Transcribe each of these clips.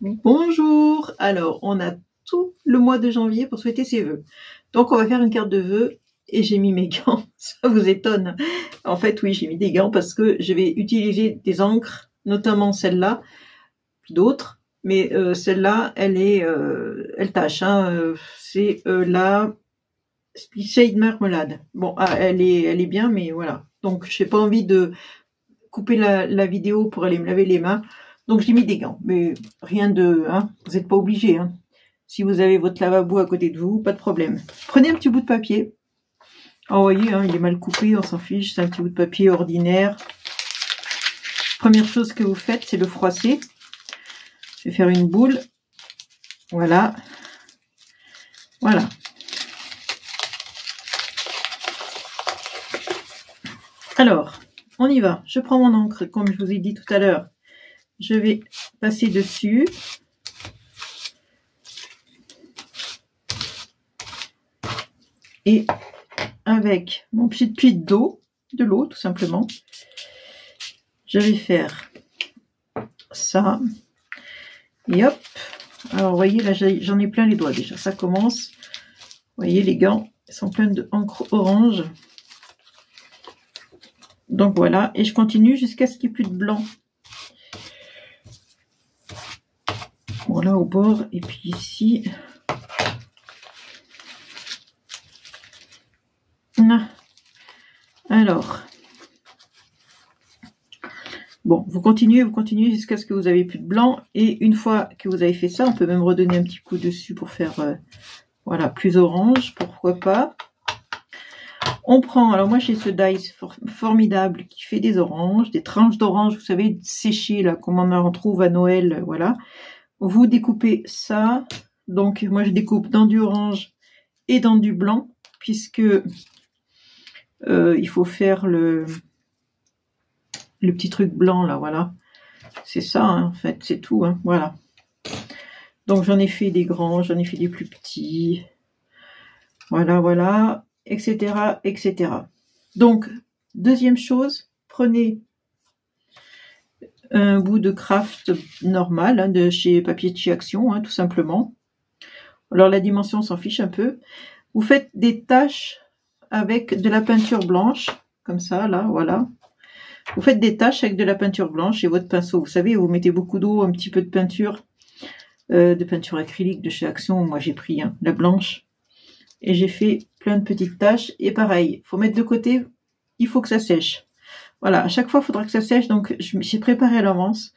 Bonjour. Alors, on a tout le mois de janvier pour souhaiter ses vœux. Donc, on va faire une carte de vœux et j'ai mis mes gants. Ça vous étonne? En fait, oui, j'ai mis des gants parce que je vais utiliser des encres, notamment celle-là, puis d'autres. Mais celle-là, elle tâche. C'est la Splissade Marmelade. Bon, elle est bien, mais voilà. Donc, j'ai pas envie de couper la vidéo pour aller me laver les mains. Donc j'ai mis des gants, mais rien de... vous n'êtes pas obligé. Si vous avez votre lavabo à côté de vous, pas de problème. Prenez un petit bout de papier. vous voyez, il est mal coupé, on s'en fiche. C'est un petit bout de papier ordinaire. Première chose que vous faites, c'est le froisser. Je vais faire une boule. Voilà. Voilà. Alors, on y va. Je prends mon encre, comme je vous ai dit tout à l'heure. Je vais passer dessus. Et avec mon petit puits d'eau, de l'eau tout simplement, je vais faire ça. Et hop. Alors vous voyez, là j'en ai plein les doigts déjà. Ça commence. Vous voyez, les gants sont pleins d'encre orange. Donc voilà. Et je continue jusqu'à ce qu'il n'y ait plus de blanc. Voilà au bord. Et puis ici. Alors, bon, vous continuez jusqu'à ce que vous avez plus de blanc. Et une fois que vous avez fait ça, on peut même redonner un petit coup dessus pour faire, voilà, plus orange, pourquoi pas. On prend, alors moi j'ai ce dice formidable qui fait des oranges, des tranches d'orange, vous savez, séchées là, comme on en retrouve à Noël, voilà. Vous découpez ça, donc moi je découpe dans du orange et dans du blanc, puisque il faut faire le petit truc blanc là, voilà. C'est ça, en fait, c'est tout, voilà. Donc j'en ai fait des grands, j'en ai fait des plus petits. Voilà, voilà, etc., etc. Donc, deuxième chose, prenez un bout de craft normal, de chez Papier de chez Action, tout simplement. Alors la dimension, on s'en fiche un peu. Vous faites des taches avec de la peinture blanche, comme ça, là, voilà. Vous faites des taches avec de la peinture blanche et votre pinceau. Vous savez, vous mettez beaucoup d'eau, un petit peu de peinture acrylique de chez Action. Moi, j'ai pris la blanche. Et j'ai fait plein de petites taches. Et pareil, il faut mettre de côté, il faut que ça sèche. Voilà, à chaque fois, il faudra que ça sèche. Donc, j'ai préparé à l'avance.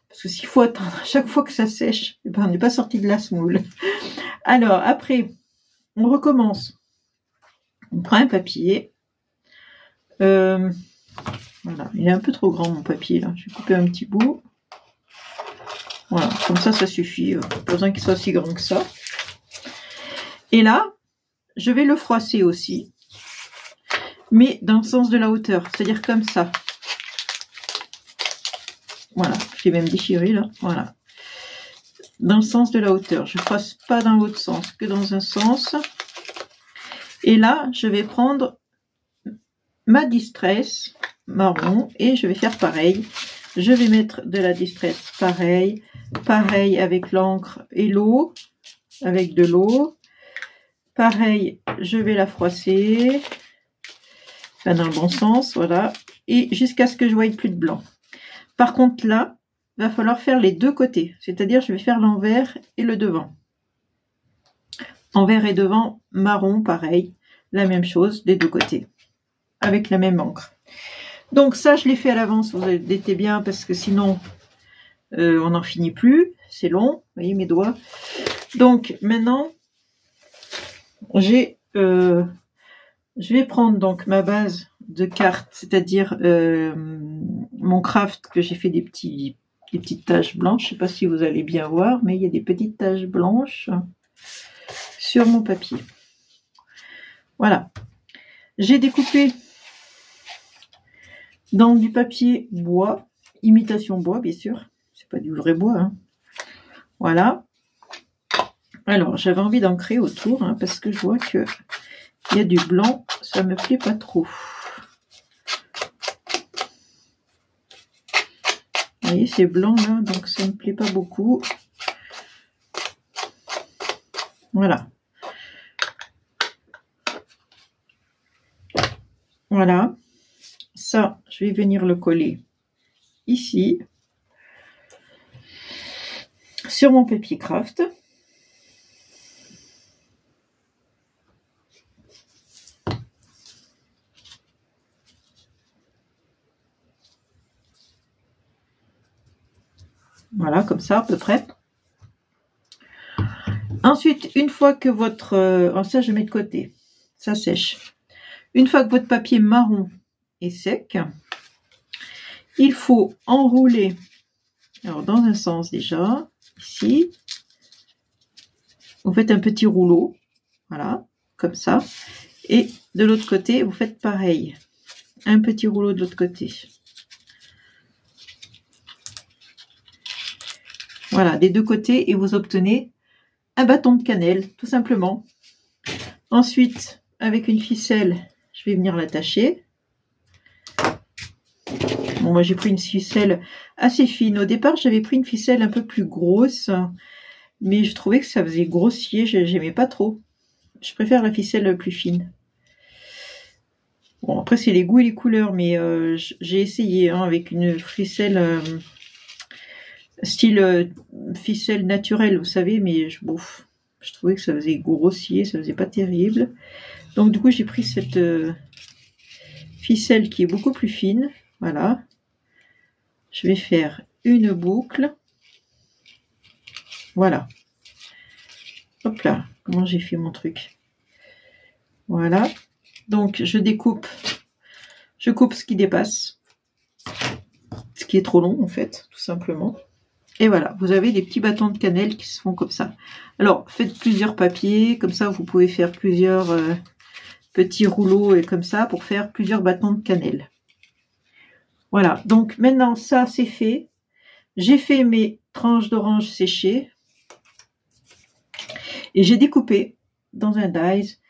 Parce que s'il faut attendre à chaque fois que ça sèche, on n'est pas sorti de la semoule. Alors, après, on recommence. On prend un papier. Voilà, il est un peu trop grand mon papier là. Je vais couper un petit bout. Voilà, comme ça, ça suffit. Pas besoin qu'il soit si grand que ça. Et là, je vais le froisser aussi. Mais dans le sens de la hauteur. C'est-à-dire comme ça. Voilà, je l'ai même déchiré là. Voilà. Dans le sens de la hauteur. Je ne froisse pas dans l'autre sens, que dans un sens. Et là, je vais prendre ma distress marron et je vais faire pareil. Je vais mettre de la distress pareil avec l'encre et l'eau, avec de l'eau. Pareil, je vais la froisser, enfin dans le bon sens, voilà, et jusqu'à ce que je voie plus de blanc. Par contre là, il va falloir faire les deux côtés, c'est-à-dire je vais faire l'envers et le devant. Envers et devant, marron, pareil, la même chose des deux côtés, avec la même encre. Donc ça, je l'ai fait à l'avance, vous écoutez bien, parce que sinon, on n'en finit plus. C'est long, vous voyez mes doigts. Donc maintenant, je vais prendre donc ma base de carte, c'est-à-dire mon craft que j'ai fait des petites taches blanches. Je ne sais pas si vous allez bien voir, mais il y a des petites taches blanches sur mon papier. Voilà. J'ai découpé dans du papier bois, imitation bois bien sûr, c'est pas du vrai bois. Voilà. Alors j'avais envie d'ancrer autour parce que je vois que il y a du blanc, ça me plaît pas trop. Vous voyez, c'est blanc là, donc ça me plaît pas beaucoup. Voilà. Voilà. Ça, je vais venir le coller ici, sur mon papier craft. Voilà, comme ça, à peu près. Ensuite, une fois que votre... ça, je mets de côté. Ça sèche. Une fois que votre papier marron est sec, il faut enrouler, alors dans un sens déjà, ici, vous faites un petit rouleau, voilà, comme ça, et de l'autre côté, vous faites pareil, un petit rouleau de l'autre côté. Voilà, des deux côtés, et vous obtenez un bâton de cannelle, tout simplement. Ensuite, avec une ficelle, je vais venir l'attacher. Bon, moi j'ai pris une ficelle assez fine. Au départ, j'avais pris une ficelle un peu plus grosse, mais je trouvais que ça faisait grossier, j'aimais pas trop. Je préfère la ficelle plus fine. Bon, après c'est les goûts et les couleurs, mais j'ai essayé avec une ficelle style ficelle naturelle, vous savez, mais je trouvais que ça faisait grossier, ça faisait pas terrible. Donc du coup j'ai pris cette ficelle qui est beaucoup plus fine, voilà. Je vais faire une boucle, voilà. Hop là, comment j'ai fait mon truc. Voilà, donc je découpe, je coupe ce qui dépasse, ce qui est trop long en fait, tout simplement. Et voilà, vous avez des petits bâtons de cannelle qui se font comme ça. Alors, faites plusieurs papiers, comme ça vous pouvez faire plusieurs petits rouleaux et comme ça pour faire plusieurs bâtons de cannelle. Voilà, donc maintenant ça c'est fait. J'ai fait mes tranches d'orange séchées et j'ai découpé dans un dies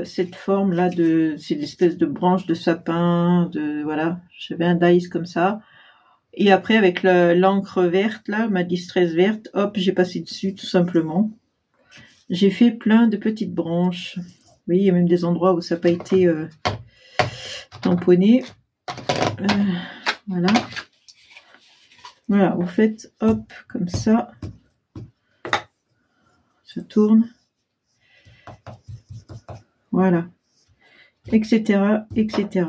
cette forme là c'est l'espèce de branche de sapin, voilà, j'avais un dies comme ça. Et après, avec l'encre verte, là, ma distress verte, hop, j'ai passé dessus, tout simplement. J'ai fait plein de petites branches. Vous voyez, il y a même des endroits où ça n'a pas été tamponné. Voilà. Voilà, vous faites, hop, comme ça. Ça tourne. Voilà. Etc., etc.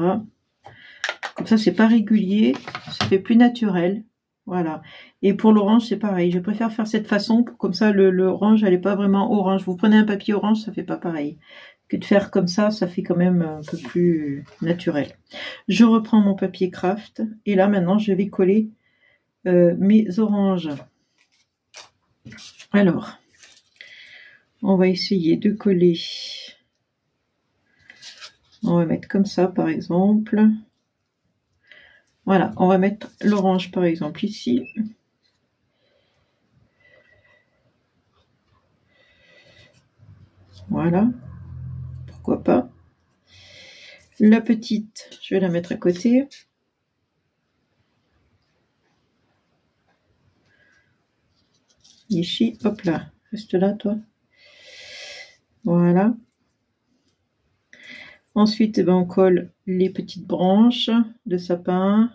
Comme ça, c'est pas régulier, ça fait plus naturel. Voilà. Et pour l'orange, c'est pareil. Je préfère faire cette façon, comme ça, l'orange, elle n'est pas vraiment orange. Vous prenez un papier orange, ça fait pas pareil. Que de faire comme ça fait quand même un peu plus naturel. Je reprends mon papier craft. Et là, maintenant, je vais coller mes oranges. Alors, on va essayer de coller. On va mettre comme ça, par exemple. Voilà, on va mettre l'orange par exemple ici. Voilà, pourquoi pas. La petite, je vais la mettre à côté. Ici, hop là, reste là toi. Voilà. Ensuite, ben, on colle les petites branches de sapin.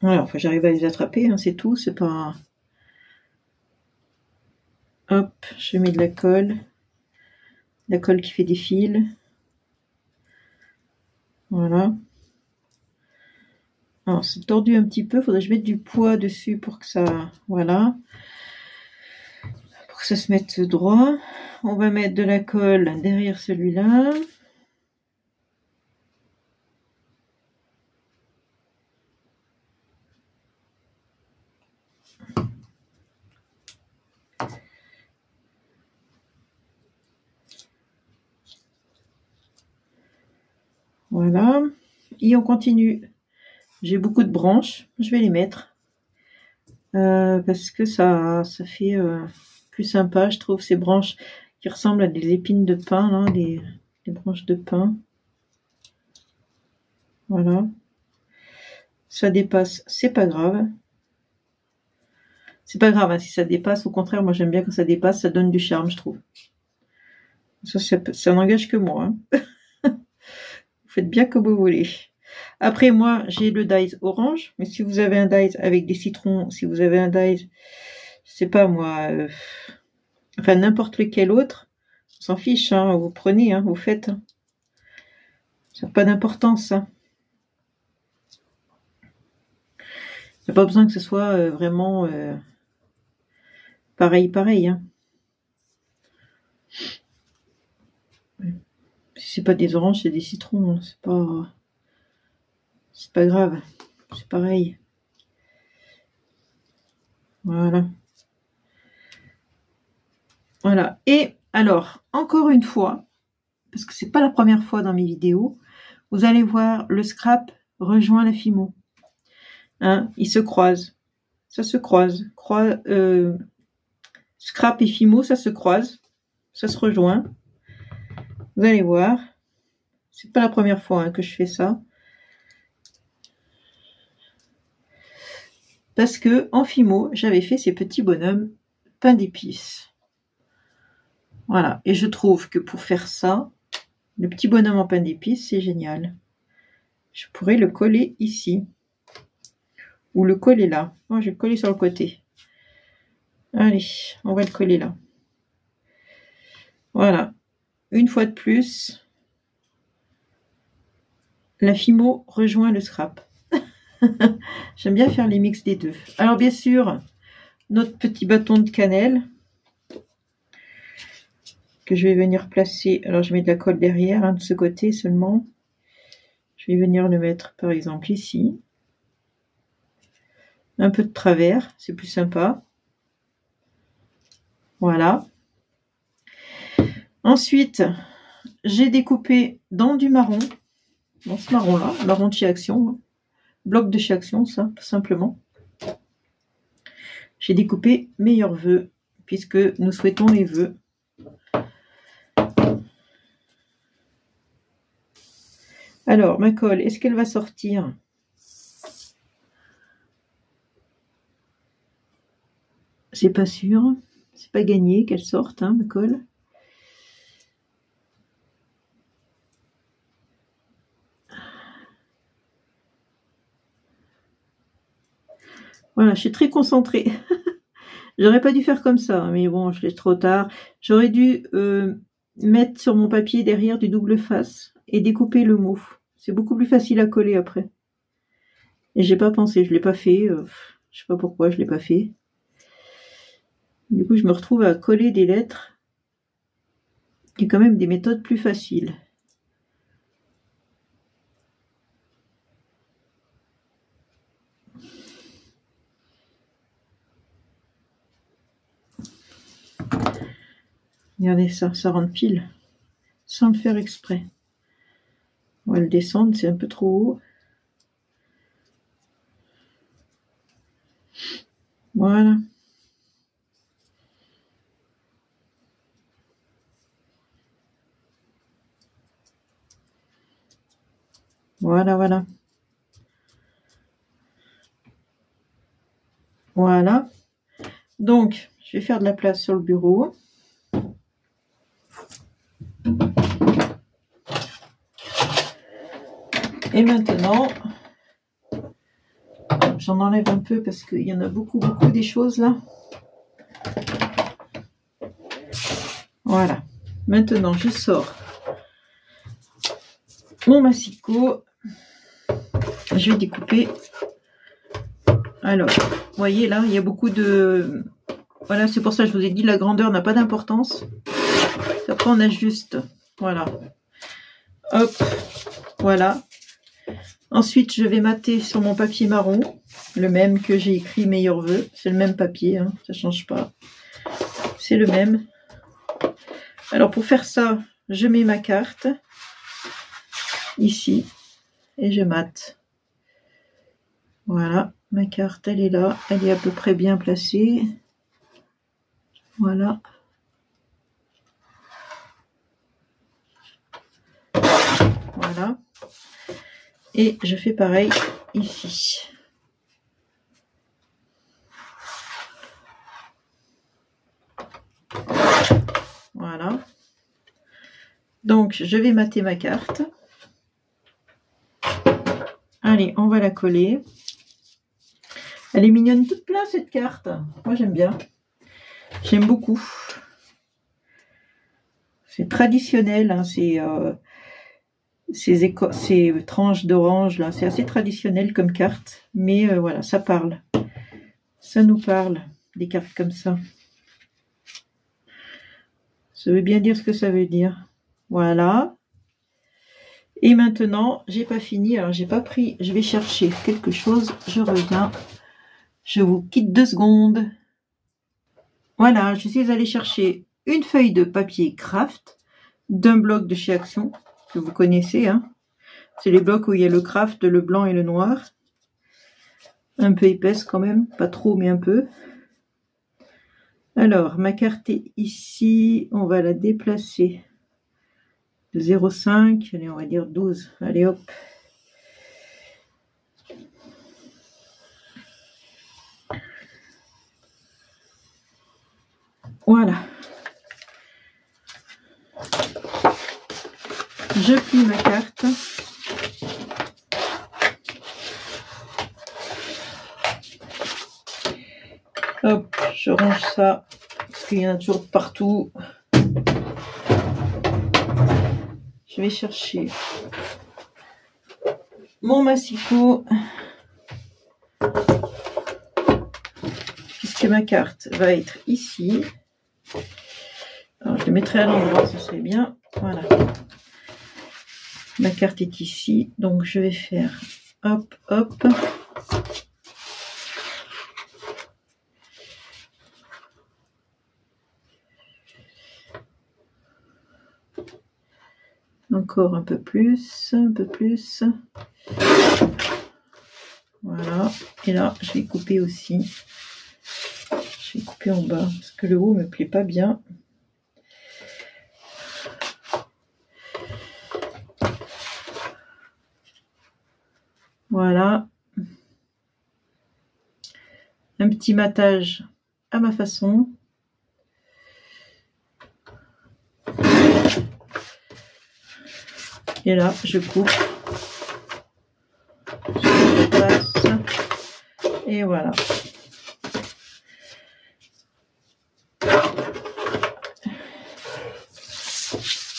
Voilà, enfin, j'arrive à les attraper, hein, c'est tout, c'est pas... Hop, je mets de la colle qui fait des fils. Voilà. Alors, c'est tordu un petit peu, faudrait que je mette du poids dessus pour que ça... Voilà. Pour que ça se mette droit. On va mettre de la colle derrière celui-là. Voilà. Et on continue. J'ai beaucoup de branches, je vais les mettre. Parce que ça fait plus sympa, je trouve, ces branches qui ressemblent à des épines de pin, là, des branches de pin. Voilà. Ça dépasse, c'est pas grave. C'est pas grave hein, si ça dépasse. Au contraire, moi j'aime bien quand ça dépasse, ça donne du charme, je trouve. Ça n'engage que moi. Hein. Vous faites bien comme vous voulez. Après, moi, j'ai le dies orange. Mais si vous avez un dies avec des citrons, si vous avez un dies, je sais pas moi, enfin n'importe lequel autre, on s'en fiche. Hein, vous prenez, hein, vous faites. Ça n'a pas d'importance. Hein. Il n'y a pas besoin que ce soit vraiment pareil. Hein. Si c'est pas des oranges, c'est des citrons. Hein. C'est pas grave. C'est pareil. Voilà. Voilà. Et alors, encore une fois, parce que c'est pas la première fois dans mes vidéos, vous allez voir le scrap rejoint la fimo. Hein, ils se croisent. Ça se croise. Scrap et fimo, ça se croise. Ça se rejoint. Vous allez voir. C'est pas la première fois hein, que je fais ça. Parce que en fimo, j'avais fait ces petits bonhommes pain d'épices. Voilà. Et je trouve que pour faire ça, le petit bonhomme en pain d'épices, c'est génial. Je pourrais le coller ici. Ou le coller là. Moi, je vais le coller sur le côté. Allez, on va le coller là. Voilà. Une fois de plus, la fimo rejoint le scrap. J'aime bien faire les mix des deux. Alors bien sûr, notre petit bâton de cannelle que je vais venir placer. Alors je mets de la colle derrière, hein, de ce côté seulement. Je vais venir le mettre par exemple ici. Un peu de travers, c'est plus sympa. Voilà. Ensuite, j'ai découpé dans du marron, dans ce marron-là, marron de chez Action, hein. Bloc de chez Action, ça, tout simplement. J'ai découpé meilleurs vœux, puisque nous souhaitons les vœux. Alors, ma colle, est-ce qu'elle va sortir? C'est pas sûr. C'est pas gagné qu'elle sorte, hein, ma colle. Voilà, je suis très concentrée. J'aurais pas dû faire comme ça, mais bon, je l'ai trop tard. J'aurais dû mettre sur mon papier derrière du double face et découper le mot. C'est beaucoup plus facile à coller après. Et j'ai pas pensé, je l'ai pas fait. Je sais pas pourquoi je l'ai pas fait. Du coup, je me retrouve à coller des lettres. Il y a quand même des méthodes plus faciles. Regardez ça, ça rentre pile. Sans le faire exprès. On va le descendre, c'est un peu trop haut. Voilà. Voilà. Voilà. Donc, je vais faire de la place sur le bureau. Et maintenant, j'en enlève un peu parce qu'il y en a beaucoup des choses là. Voilà. Maintenant, je sors mon massicot. Je vais découper. Alors, vous voyez là, il y a beaucoup de... Voilà, c'est pour ça que je vous ai dit, la grandeur n'a pas d'importance. Après, on ajuste. Voilà. Hop. Voilà. Ensuite, je vais mater sur mon papier marron, le même que j'ai écrit meilleurs vœux. C'est le même papier, hein, ça ne change pas. C'est le même. Alors, pour faire ça, je mets ma carte ici et je mate. Voilà, ma carte, elle est là. Elle est à peu près bien placée. Voilà. Voilà. Et je fais pareil ici. Voilà. Donc, je vais mater ma carte. Allez, on va la coller. Elle est mignonne toute plein cette carte. Moi, j'aime bien. J'aime beaucoup. C'est traditionnel, hein, ces tranches d'orange là, c'est assez traditionnel comme carte, mais voilà, ça parle. Ça nous parle, des cartes comme ça. Ça veut bien dire ce que ça veut dire. Voilà. Et maintenant, j'ai pas fini, alors j'ai pas pris, je vais chercher quelque chose, je reviens. Je vous quitte 2 secondes. Voilà, je suis allée chercher une feuille de papier craft d'un bloc de chez Action, que vous connaissez, hein. C'est les blocs où il y a le craft, le blanc et le noir. Un peu épaisse quand même, pas trop mais un peu. Alors, ma carte est ici, on va la déplacer de 0,5, allez on va dire 12, allez hop. Voilà. Je plie ma carte. Hop, je range ça, parce qu'il y en a toujours partout. Je vais chercher mon massicot, puisque ma carte va être ici. Alors, je le mettrai à l'endroit, ce serait bien. Voilà. Ma carte est ici, donc je vais faire hop, hop. Encore un peu plus, un peu plus. Voilà. Et là, je vais couper aussi. Je vais couper en bas, parce que le haut me plaît pas bien. Voilà. Un petit matage à ma façon. Et là, je coupe. Je passe. Et voilà.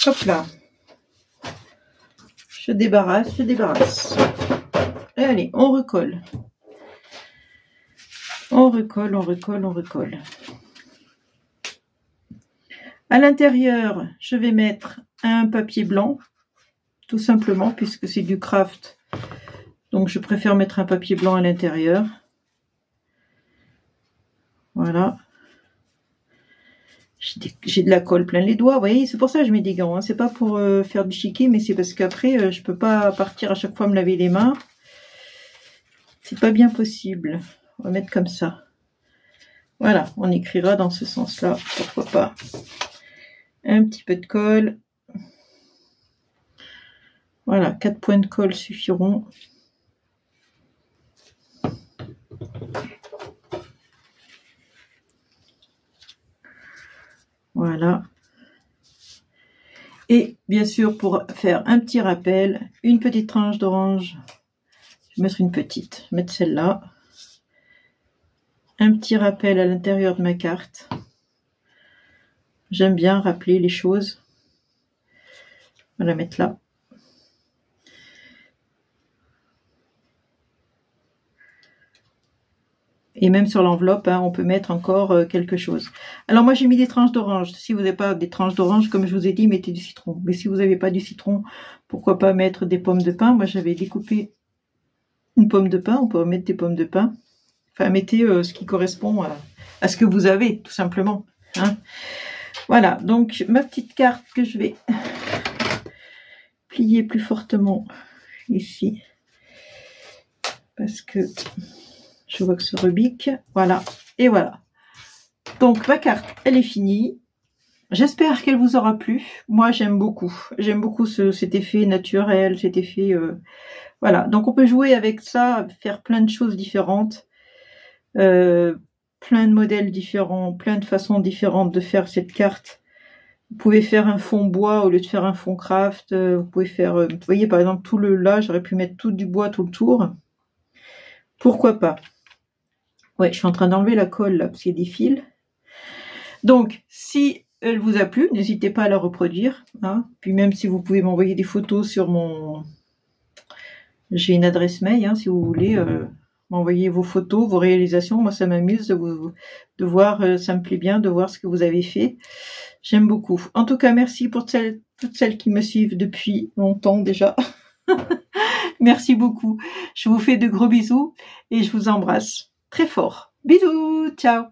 Hop là. Je débarrasse, je débarrasse. Et allez, on recolle. On recolle, on recolle, on recolle. À l'intérieur, je vais mettre un papier blanc, tout simplement, puisque c'est du craft. Donc, je préfère mettre un papier blanc à l'intérieur. Voilà. J'ai de la colle plein les doigts, vous voyez, c'est pour ça que je mets des gants. Hein. C'est pas pour faire du chiquet, mais c'est parce qu'après, je peux pas partir à chaque fois me laver les mains. C'est pas bien possible. On va mettre comme ça. Voilà, on écrira dans ce sens-là, pourquoi pas. Un petit peu de colle. Voilà, 4 points de colle suffiront. Voilà. Et bien sûr, pour faire un petit rappel, une petite tranche d'orange. Je vais mettre une petite, je vais mettre celle-là. Un petit rappel à l'intérieur de ma carte. J'aime bien rappeler les choses. On va la mettre là. Et même sur l'enveloppe, hein, on peut mettre encore quelque chose. Alors moi j'ai mis des tranches d'orange. Si vous n'avez pas des tranches d'orange, comme je vous ai dit, mettez du citron. Mais si vous n'avez pas du citron, pourquoi pas mettre des pommes de pin. Moi j'avais découpé une pomme de pin, on peut mettre des pommes de pin. Enfin mettez ce qui correspond à ce que vous avez, tout simplement. Hein. Voilà, donc ma petite carte que je vais plier plus fortement ici. Parce que je vois que ça rebique. Voilà, et voilà. Donc ma carte, elle est finie. J'espère qu'elle vous aura plu. Moi, j'aime beaucoup. J'aime beaucoup cet effet naturel, cet effet... voilà, donc on peut jouer avec ça, faire plein de choses différentes, plein de modèles différents, plein de façons différentes de faire cette carte. Vous pouvez faire un fond bois au lieu de faire un fond craft. Vous pouvez faire, vous voyez par exemple tout le là, j'aurais pu mettre tout du bois tout le tour. Pourquoi pas? Ouais, je suis en train d'enlever la colle là parce qu'il y a des fils. Donc, si elle vous a plu, n'hésitez pas à la reproduire. Hein. Puis même si vous pouvez m'envoyer des photos sur mon... J'ai une adresse mail, hein, si vous voulez m'envoyer vos photos, vos réalisations. Moi, ça m'amuse de voir, ça me plaît bien de voir ce que vous avez fait. J'aime beaucoup. En tout cas, merci pour toutes celles qui me suivent depuis longtemps déjà. Merci beaucoup. Je vous fais de gros bisous et je vous embrasse très fort. Bisous, ciao.